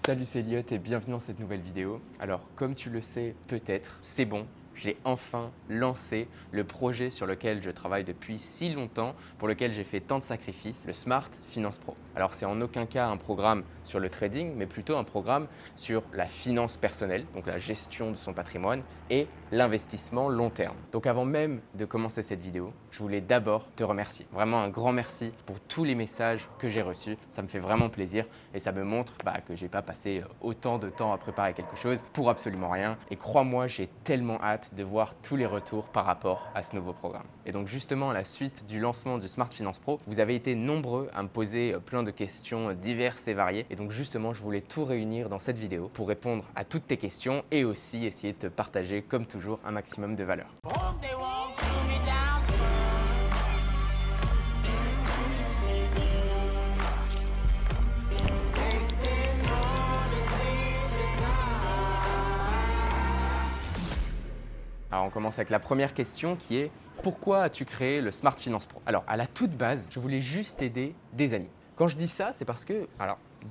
Salut, c'est Elliot et bienvenue dans cette nouvelle vidéo. Alors, comme tu le sais peut-être, c'est bon, j'ai enfin lancé le projet sur lequel je travaille depuis si longtemps, pour lequel j'ai fait tant de sacrifices, le Smart Finance Pro. Alors, c'est en aucun cas un programme sur le trading, mais plutôt un programme sur la finance personnelle, donc la gestion de son patrimoine et l'investissement long terme. Donc avant même de commencer cette vidéo, je voulais d'abord te remercier. Vraiment un grand merci pour tous les messages que j'ai reçus. Ça me fait vraiment plaisir et ça me montre que je n'ai pas passé autant de temps à préparer quelque chose pour absolument rien. Et crois-moi, j'ai tellement hâte de voir tous les retours par rapport à ce nouveau programme. Et donc justement, à la suite du lancement du Smart Finance Pro, vous avez été nombreux à me poser plein de questions diverses et variées. Et donc justement, je voulais tout réunir dans cette vidéo pour répondre à toutes tes questions et aussi essayer de te partager comme toujours un maximum de valeur. Alors on commence avec la première question qui est pourquoi as-tu créé le Smart Finance Pro? Alors à la toute base, je voulais juste aider des amis. Quand je dis ça, c'est parce que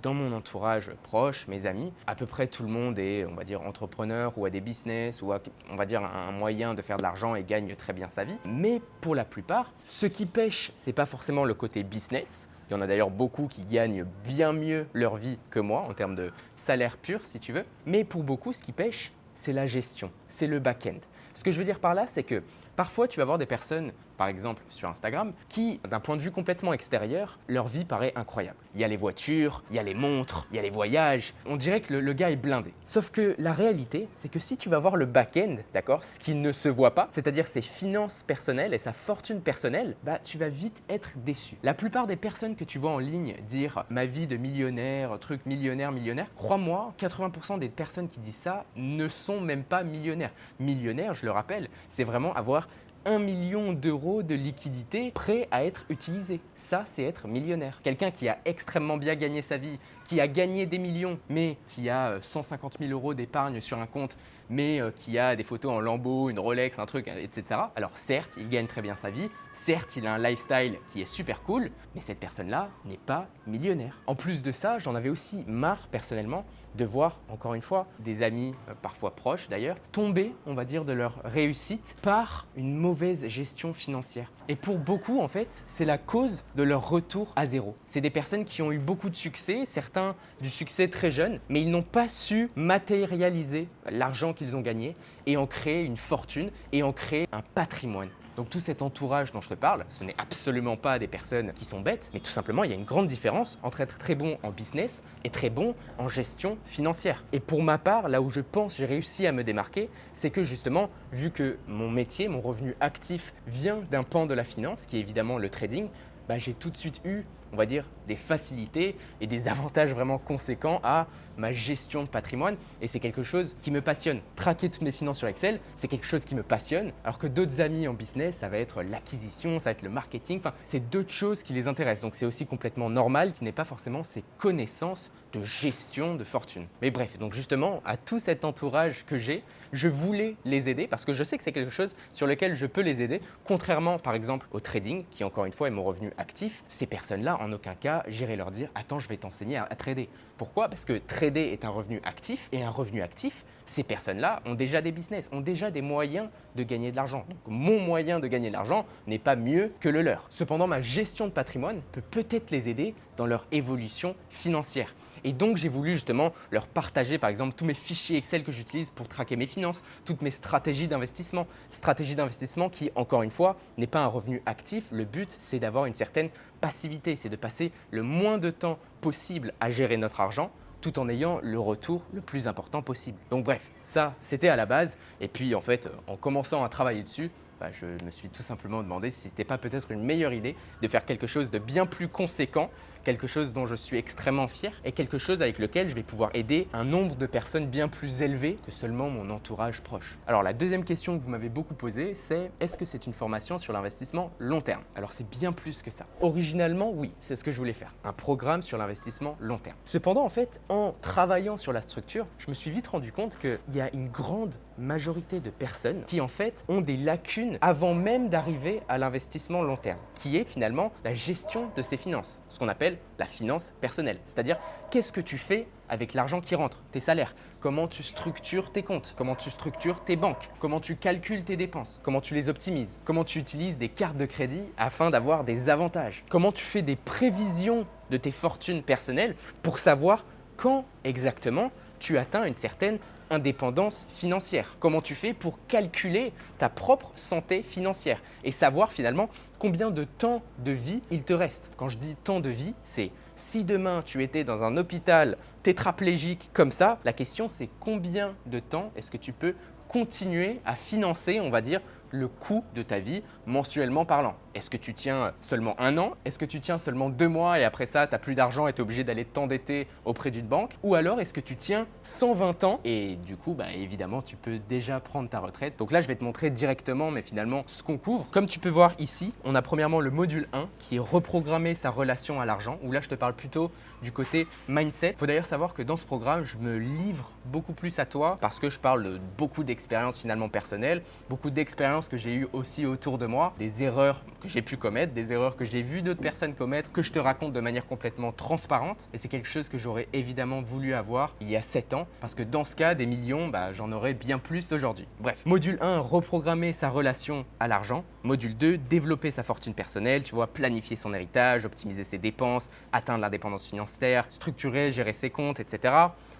dans mon entourage proche, mes amis, à peu près tout le monde est, on va dire, entrepreneur ou a des business ou a, on va dire, un moyen de faire de l'argent et gagne très bien sa vie. Mais pour la plupart, ce qui pêche, c'est pas forcément le côté business. Il y en a d'ailleurs beaucoup qui gagnent bien mieux leur vie que moi en termes de salaire pur, si tu veux. Mais pour beaucoup, ce qui pêche, c'est la gestion, c'est le back-end. Ce que je veux dire par là, c'est que parfois, tu vas voir des personnes, par exemple sur Instagram, qui, d'un point de vue complètement extérieur, leur vie paraît incroyable. Il y a les voitures, il y a les montres, il y a les voyages. On dirait que le gars est blindé. Sauf que la réalité, c'est que si tu vas voir le back-end, d'accord, ce qui ne se voit pas, c'est-à-dire ses finances personnelles et sa fortune personnelle, tu vas vite être déçu. La plupart des personnes que tu vois en ligne dire « ma vie de millionnaire, truc millionnaire, crois-moi, 80% des personnes qui disent ça ne sont même pas millionnaires. Millionnaire, je le rappelle, c'est vraiment avoir 1 million d'euros de liquidité prêt à être utilisé. Ça, c'est être millionnaire. Quelqu'un qui a extrêmement bien gagné sa vie, qui a gagné des millions, mais qui a 150 000 euros d'épargne sur un compte, mais qui a des photos en Lambo, une Rolex, un truc, etc. Alors certes, il gagne très bien sa vie, certes, il a un lifestyle qui est super cool, mais cette personne-là n'est pas millionnaire. En plus de ça, j'en avais aussi marre personnellement de voir, encore une fois, des amis, parfois proches d'ailleurs, tomber, on va dire, de leur réussite par une mauvaise gestion financière. Et pour beaucoup, en fait, c'est la cause de leur retour à zéro. C'est des personnes qui ont eu beaucoup de succès, certains du succès très jeune, mais ils n'ont pas su matérialiser l'argent qu'ils ont gagné et en créer une fortune et en créer un patrimoine. Donc tout cet entourage dont je te parle, ce n'est absolument pas des personnes qui sont bêtes, mais tout simplement, il y a une grande différence entre être très bon en business et très bon en gestion financière. Et pour ma part, là où je pense j'ai réussi à me démarquer, c'est que justement, vu que mon métier, mon revenu actif vient d'un pan de la finance, qui est évidemment le trading, j'ai tout de suite eu, on va dire, des facilités et des avantages vraiment conséquents à ma gestion de patrimoine. Et c'est quelque chose qui me passionne. Traquer toutes mes finances sur Excel, c'est quelque chose qui me passionne. Alors que d'autres amis en business, ça va être l'acquisition, ça va être le marketing. Enfin, c'est d'autres choses qui les intéressent. Donc, c'est aussi complètement normal qu'ils n'aient pas forcément ces connaissances de gestion de fortune. Mais bref, donc justement, à tout cet entourage que j'ai, je voulais les aider parce que je sais que c'est quelque chose sur lequel je peux les aider. Contrairement, par exemple, au trading, qui encore une fois est mon revenu actif, ces personnes-là, en aucun cas, j'irai leur dire « Attends, je vais t'enseigner à trader ». Pourquoi? Parce que trader est un revenu actif et un revenu actif, ces personnes-là ont déjà des business, ont déjà des moyens de gagner de l'argent. Donc mon moyen de gagner de l'argent n'est pas mieux que le leur. Cependant, ma gestion de patrimoine peut peut-être les aider dans leur évolution financière. Et donc, j'ai voulu justement leur partager, par exemple, tous mes fichiers Excel que j'utilise pour traquer mes finances, toutes mes stratégies d'investissement. Stratégie d'investissement qui, encore une fois, n'est pas un revenu actif. Le but, c'est d'avoir une certaine passivité, c'est de passer le moins de temps possible à gérer notre argent tout en ayant le retour le plus important possible. Donc bref, ça, c'était à la base. Et puis, en fait, en commençant à travailler dessus, je me suis tout simplement demandé si ce n'était pas peut-être une meilleure idée de faire quelque chose de bien plus conséquent, quelque chose dont je suis extrêmement fier et quelque chose avec lequel je vais pouvoir aider un nombre de personnes bien plus élevé que seulement mon entourage proche. Alors la deuxième question que vous m'avez beaucoup posée, c'est est-ce que c'est une formation sur l'investissement long terme? Alors c'est bien plus que ça. Originalement, oui, c'est ce que je voulais faire, un programme sur l'investissement long terme. Cependant, en fait, en travaillant sur la structure, je me suis vite rendu compte qu'il y a une grande majorité de personnes qui en fait ont des lacunes avant même d'arriver à l'investissement long terme, qui est finalement la gestion de ses finances, ce qu'on appelle s'appelle la finance personnelle. C'est-à-dire, qu'est-ce que tu fais avec l'argent qui rentre, tes salaires? Comment tu structures tes comptes? Comment tu structures tes banques? Comment tu calcules tes dépenses? Comment tu les optimises? Comment tu utilises des cartes de crédit afin d'avoir des avantages? Comment tu fais des prévisions de tes fortunes personnelles pour savoir quand exactement tu atteins une certaine indépendance financière? Comment tu fais pour calculer ta propre santé financière et savoir finalement combien de temps de vie il te reste? Quand je dis temps de vie, c'est si demain tu étais dans un hôpital tétraplégique comme ça, la question c'est combien de temps est-ce que tu peux continuer à financer, on va dire, le coût de ta vie mensuellement parlant. Est-ce que tu tiens seulement 1 an? Est-ce que tu tiens seulement 2 mois et après ça, tu n'as plus d'argent et tu es obligé d'aller t'endetter auprès d'une banque? Ou alors, est-ce que tu tiens 120 ans et du coup, évidemment, tu peux déjà prendre ta retraite. Donc là, je vais te montrer directement, mais finalement, ce qu'on couvre. Comme tu peux voir ici, on a premièrement le module 1 qui est reprogrammer sa relation à l'argent, où là, je te parle plutôt du côté mindset. Il faut d'ailleurs savoir que dans ce programme, je me livre beaucoup plus à toi parce que je parle de beaucoup d'expériences finalement personnelles, beaucoup d'expériences que j'ai eues aussi autour de moi, des erreurs que j'ai pu commettre, des erreurs que j'ai vu d'autres personnes commettre, que je te raconte de manière complètement transparente. Et c'est quelque chose que j'aurais évidemment voulu avoir il y a 7 ans parce que dans ce cas, des millions, j'en aurais bien plus aujourd'hui. Bref, module 1, reprogrammer sa relation à l'argent. Module 2, développer sa fortune personnelle, tu vois, planifier son héritage, optimiser ses dépenses, atteindre l'indépendance financière, structurer, gérer ses comptes, etc.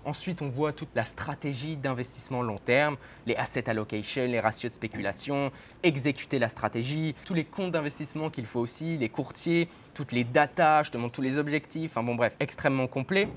Ensuite, on voit toute la stratégie d'investissement long terme, les asset allocation, les ratios de spéculation, exécuter la stratégie, tous les comptes d'investissement qu'il faut aussi, les courtiers, toutes les datas, je te montre tous les objectifs, enfin bon bref, extrêmement complet.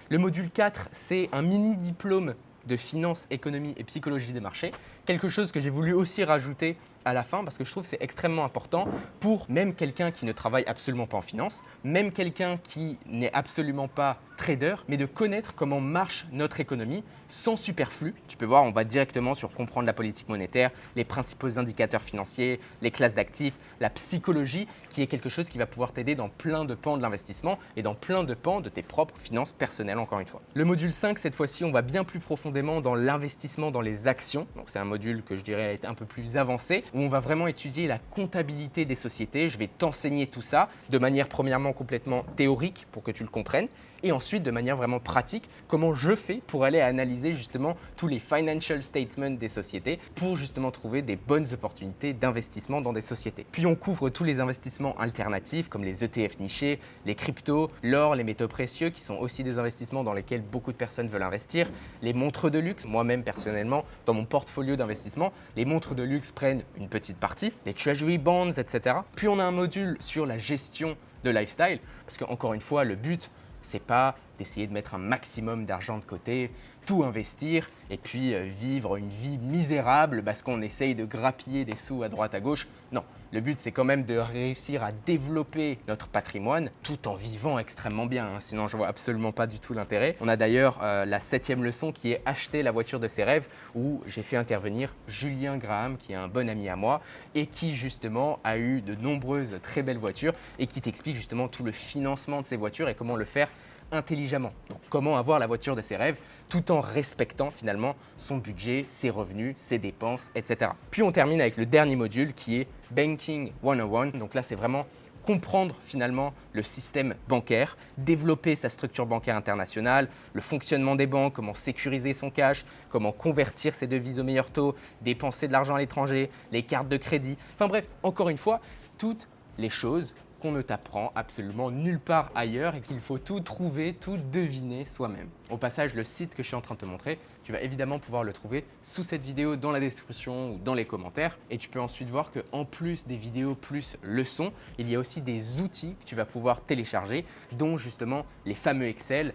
Le module 4, c'est un mini diplôme de finance, économie et psychologie des marchés, quelque chose que j'ai voulu aussi rajouter à la fin parce que je trouve que c'est extrêmement important pour même quelqu'un qui ne travaille absolument pas en finance, même quelqu'un qui n'est absolument pas trader, mais de connaître comment marche notre économie sans superflu. Tu peux voir, on va directement sur comprendre la politique monétaire, les principaux indicateurs financiers, les classes d'actifs, la psychologie, qui est quelque chose qui va pouvoir t'aider dans plein de pans de l'investissement et dans plein de pans de tes propres finances personnelles, encore une fois. Le module 5, cette fois-ci, on va bien plus profondément dans l'investissement dans les actions. Donc c'est un module que je dirais est un peu plus avancé, où on va vraiment étudier la comptabilité des sociétés. Je vais t'enseigner tout ça de manière premièrement complètement théorique pour que tu le comprennes, et ensuite de manière vraiment pratique, comment je fais pour aller analyser justement tous les financial statements des sociétés pour justement trouver des bonnes opportunités d'investissement dans des sociétés. Puis on couvre tous les investissements alternatifs comme les ETF nichés, les cryptos, l'or, les métaux précieux qui sont aussi des investissements dans lesquels beaucoup de personnes veulent investir, les montres de luxe. Moi-même personnellement, dans mon portfolio d'investissement, les montres de luxe prennent une petite partie, les treasury bonds, etc. Puis on a un module sur la gestion de lifestyle parce qu'encore une fois, le but, c'est pas d'essayer de mettre un maximum d'argent de côté, tout investir et puis vivre une vie misérable parce qu'on essaye de grappiller des sous à droite à gauche. Non, le but c'est quand même de réussir à développer notre patrimoine tout en vivant extrêmement bien, hein. Sinon je vois absolument pas du tout l'intérêt. On a d'ailleurs la 7e leçon qui est acheter la voiture de ses rêves où j'ai fait intervenir Julien Graham qui est un bon ami à moi et qui justement a eu de nombreuses très belles voitures et qui t'explique justement tout le financement de ces voitures et comment le faire intelligemment. Donc, comment avoir la voiture de ses rêves tout en respectant finalement son budget, ses revenus, ses dépenses, etc. Puis on termine avec le dernier module qui est Banking 101. Donc là, c'est vraiment comprendre finalement le système bancaire, développer sa structure bancaire internationale, le fonctionnement des banques, comment sécuriser son cash, comment convertir ses devises au meilleur taux, dépenser de l'argent à l'étranger, les cartes de crédit. Enfin bref, encore une fois, toutes les choses qu'on ne t'apprend absolument nulle part ailleurs et qu'il faut tout trouver, tout deviner soi-même. Au passage, le site que je suis en train de te montrer, tu vas évidemment pouvoir le trouver sous cette vidéo dans la description ou dans les commentaires. Et tu peux ensuite voir qu'en plus des vidéos plus leçons, il y a aussi des outils que tu vas pouvoir télécharger, dont justement les fameux Excel.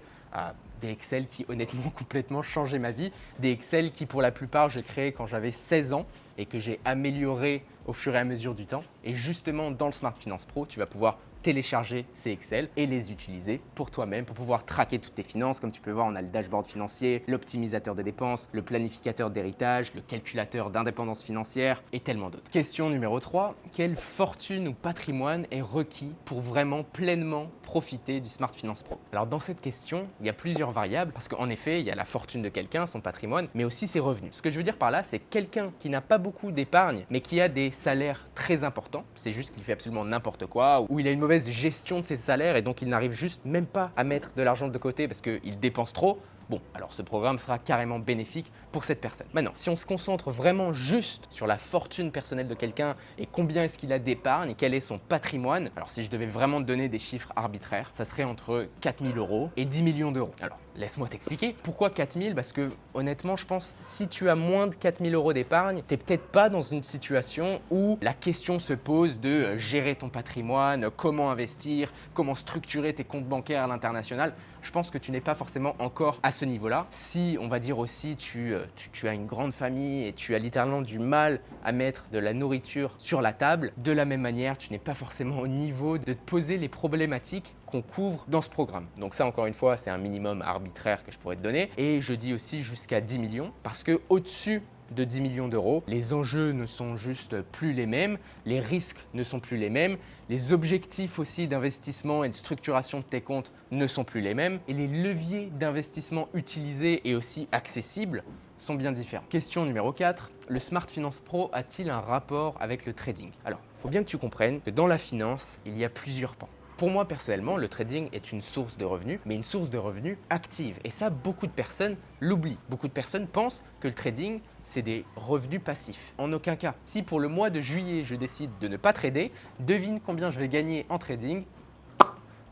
Des Excel qui honnêtement complètement changé ma vie, des Excel qui pour la plupart j'ai créé quand j'avais 16 ans et que j'ai amélioré au fur et à mesure du temps. Et justement dans le Smart Finance Pro, tu vas pouvoir télécharger ces Excel et les utiliser pour toi-même, pour pouvoir traquer toutes tes finances. Comme tu peux voir, on a le dashboard financier, l'optimisateur des dépenses, le planificateur d'héritage, le calculateur d'indépendance financière et tellement d'autres. Question numéro 3, quelle fortune ou patrimoine est requis pour vraiment pleinement profiter du Smart Finance Pro? Alors dans cette question, il y a plusieurs variables parce qu'en effet, il y a la fortune de quelqu'un, son patrimoine, mais aussi ses revenus. Ce que je veux dire par là, c'est quelqu'un qui n'a pas beaucoup d'épargne, mais qui a des salaires très importants. C'est juste qu'il fait absolument n'importe quoi ou il a une mauvaise mauvaise gestion de ses salaires et donc il n'arrive juste même pas à mettre de l'argent de côté parce qu'il dépense trop, bon, alors ce programme sera carrément bénéfique pour cette personne. Maintenant, si on se concentre vraiment juste sur la fortune personnelle de quelqu'un et combien est-ce qu'il a d'épargne, quel est son patrimoine, alors si je devais vraiment te donner des chiffres arbitraires, ça serait entre 4 000 € et 10 millions d'euros. Alors, laisse-moi t'expliquer. Pourquoi 4 000? Parce que honnêtement, je pense si tu as moins de 4 000 € d'épargne, tu n'es peut-être pas dans une situation où la question se pose de gérer ton patrimoine, comment investir, comment structurer tes comptes bancaires à l'international. Je pense que tu n'es pas forcément encore à ce niveau-là. Si, on va dire aussi, tu as une grande famille et tu as littéralement du mal à mettre de la nourriture sur la table, de la même manière, tu n'es pas forcément au niveau de te poser les problématiques qu'on couvre dans ce programme. Donc ça, encore une fois, c'est un minimum arbitraire que je pourrais te donner. Et je dis aussi jusqu'à 10 millions parce que au-dessus de 10 millions d'euros, les enjeux ne sont juste plus les mêmes, les risques ne sont plus les mêmes, les objectifs aussi d'investissement et de structuration de tes comptes ne sont plus les mêmes et les leviers d'investissement utilisés et aussi accessibles sont bien différents. Question numéro 4, le Smart Finance Pro a-t-il un rapport avec le trading? Alors, il faut bien que tu comprennes que dans la finance, il y a plusieurs pans. Pour moi, personnellement, le trading est une source de revenus, mais une source de revenus active. Et ça, beaucoup de personnes l'oublient. Beaucoup de personnes pensent que le trading, c'est des revenus passifs. En aucun cas. Si pour le mois de juillet, je décide de ne pas trader, devine combien je vais gagner en trading.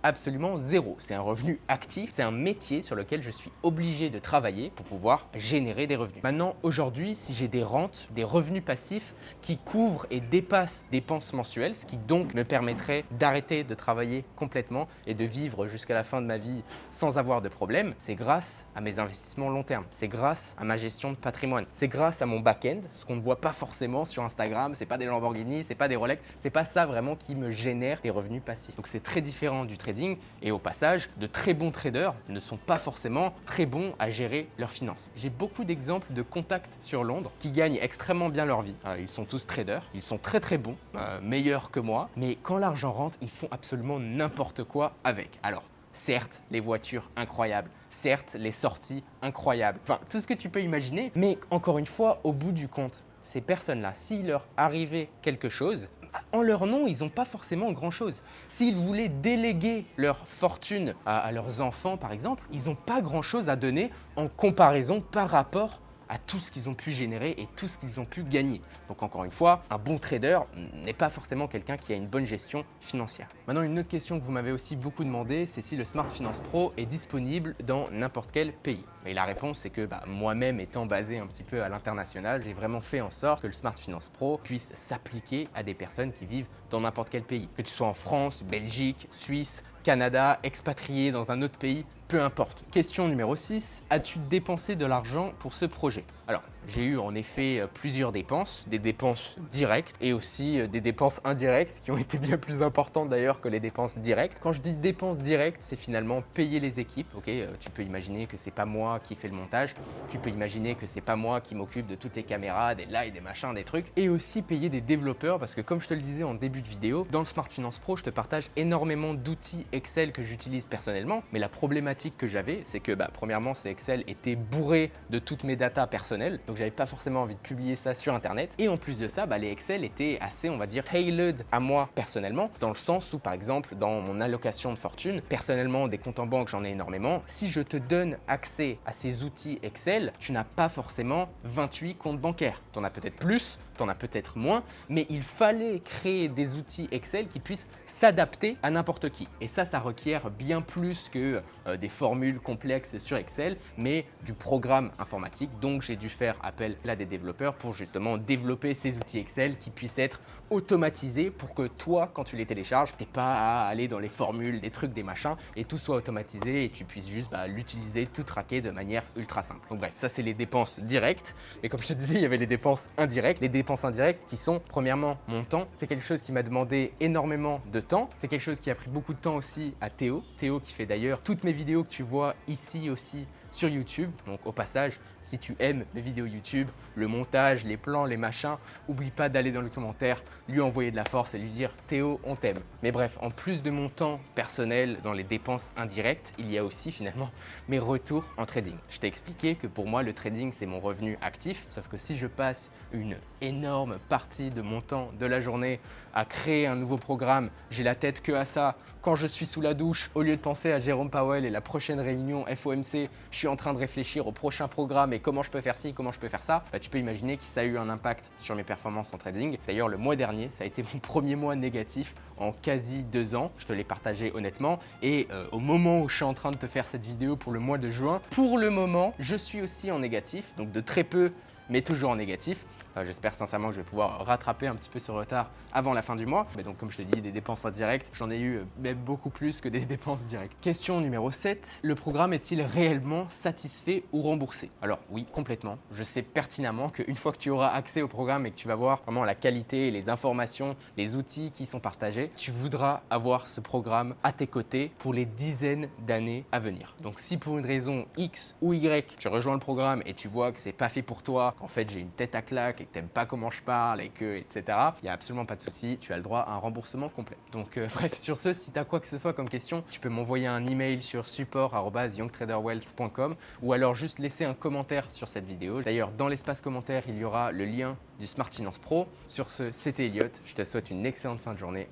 Absolument zéro. C'est un revenu actif, c'est un métier sur lequel je suis obligé de travailler pour pouvoir générer des revenus. Maintenant, aujourd'hui, si j'ai des rentes, des revenus passifs qui couvrent et dépassent des dépenses mensuelles, ce qui donc me permettrait d'arrêter de travailler complètement et de vivre jusqu'à la fin de ma vie sans avoir de problème, c'est grâce à mes investissements long terme, c'est grâce à ma gestion de patrimoine, c'est grâce à mon back-end, ce qu'on ne voit pas forcément sur Instagram, c'est pas des Lamborghini, c'est pas des Rolex, c'est pas ça vraiment qui me génère des revenus passifs. Donc c'est très différent du trading. Et au passage, de très bons traders ne sont pas forcément très bons à gérer leurs finances. J'ai beaucoup d'exemples de contacts sur Londres qui gagnent extrêmement bien leur vie. Ils sont tous traders, ils sont très très bons, meilleurs que moi, mais quand l'argent rentre, ils font absolument n'importe quoi avec. Alors, certes, les voitures incroyables, certes, les sorties incroyables, enfin tout ce que tu peux imaginer, mais encore une fois, au bout du compte, ces personnes-là, s'il leur arrivait quelque chose, en leur nom, ils n'ont pas forcément grand-chose. S'ils voulaient déléguer leur fortune à leurs enfants, par exemple, ils n'ont pas grand-chose à donner en comparaison par rapport à tout ce qu'ils ont pu générer et tout ce qu'ils ont pu gagner. Donc encore une fois, un bon trader n'est pas forcément quelqu'un qui a une bonne gestion financière. Maintenant, une autre question que vous m'avez aussi beaucoup demandé, c'est si le Smart Finance Pro est disponible dans n'importe quel pays. Et la réponse, c'est que moi-même étant basé un petit peu à l'international, j'ai vraiment fait en sorte que le Smart Finance Pro puisse s'appliquer à des personnes qui vivent dans n'importe quel pays. Que tu sois en France, Belgique, Suisse, Canada, expatrié dans un autre pays, peu importe. Question numéro 6, as-tu dépensé de l'argent pour ce projet? Alors, j'ai eu en effet plusieurs dépenses, des dépenses directes et aussi des dépenses indirectes qui ont été bien plus importantes d'ailleurs que les dépenses directes. Quand je dis dépenses directes, c'est finalement payer les équipes. Ok, tu peux imaginer que c'est pas moi qui fais le montage, tu peux imaginer que c'est pas moi qui m'occupe de toutes les caméras, des lives, des machins, des trucs, et aussi payer des développeurs parce que comme je te le disais en début de vidéo, dans le Smart Finance Pro, je te partage énormément d'outils Excel que j'utilise personnellement, mais la problématique que j'avais, c'est que premièrement, ces Excel étaient bourrés de toutes mes datas personnelles, donc j'avais pas forcément envie de publier ça sur internet, et en plus de ça, les Excel étaient assez, on va dire, tailored à moi personnellement, dans le sens où par exemple, dans mon allocation de fortune, personnellement, des comptes en banque, j'en ai énormément, si je te donne accès à ces outils Excel, tu n'as pas forcément 28 comptes bancaires, tu en as peut-être plus, tu en as peut-être moins, mais il fallait créer des outils Excel qui puissent s'adapter à n'importe qui. Et ça requiert bien plus que des formules complexes sur Excel, mais du programme informatique. Donc, j'ai dû faire appel à des développeurs pour justement développer ces outils Excel qui puissent être automatisés pour que toi, quand tu les télécharges, tu n'aies pas à aller dans les formules, des trucs, des machins, et tout soit automatisé et tu puisses juste l'utiliser, tout traquer de manière ultra simple. Donc bref, ça c'est les dépenses directes. Et comme je te disais, il y avait les dépenses indirectes. Les dépenses indirectes qui sont premièrement mon temps. C'est quelque chose qui m'a demandé énormément de temps. C'est quelque chose qui a pris beaucoup de temps aussi à Théo. Théo qui fait d'ailleurs toutes mes vidéos que tu vois ici aussi sur YouTube. Donc au passage, si tu aimes mes vidéos YouTube, le montage, les plans, les machins, oublie pas d'aller dans les commentaires, lui envoyer de la force et lui dire Théo, on t'aime. Mais bref, en plus de mon temps personnel dans les dépenses indirectes, il y a aussi finalement mes retours en trading. Je t'ai expliqué que pour moi, le trading, c'est mon revenu actif, sauf que si je passe une énorme partie de mon temps de la journée à créer un nouveau programme, j'ai la tête que à ça. Quand je suis sous la douche, au lieu de penser à Jérôme Powell et la prochaine réunion FOMC, je suis en train de réfléchir au prochain programme et comment je peux faire ci, comment je peux faire ça. Tu peux imaginer que ça a eu un impact sur mes performances en trading. D'ailleurs, le mois dernier, ça a été mon premier mois négatif en quasi 2 ans. Je te l'ai partagé honnêtement. Et au moment où je suis en train de te faire cette vidéo pour le mois de juin, pour le moment, je suis aussi en négatif, donc de très peu, mais toujours en négatif. J'espère sincèrement que je vais pouvoir rattraper un petit peu ce retard avant la fin du mois. Mais donc, comme je te dis, des dépenses indirectes, j'en ai eu même beaucoup plus que des dépenses directes. Question numéro 7. Le programme est-il réellement satisfait ou remboursé? Alors oui, complètement. Je sais pertinemment qu'une fois que tu auras accès au programme et que tu vas voir vraiment la qualité, les informations, les outils qui sont partagés, tu voudras avoir ce programme à tes côtés pour les dizaines d'années à venir. Donc si pour une raison X ou Y, tu rejoins le programme et tu vois que c'est pas fait pour toi, qu'en fait j'ai une tête à claque et que t'aimes pas comment je parle et que etc. Il n'y a absolument pas de souci, tu as le droit à un remboursement complet. Donc bref, sur ce, si tu as quoi que ce soit comme question, tu peux m'envoyer un email sur support@youngtraderwealth.com ou alors juste laisser un commentaire sur cette vidéo. D'ailleurs, dans l'espace commentaire, il y aura le lien du Smart Finance Pro. Sur ce, c'était Elliot, je te souhaite une excellente fin de journée.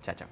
Ciao, ciao.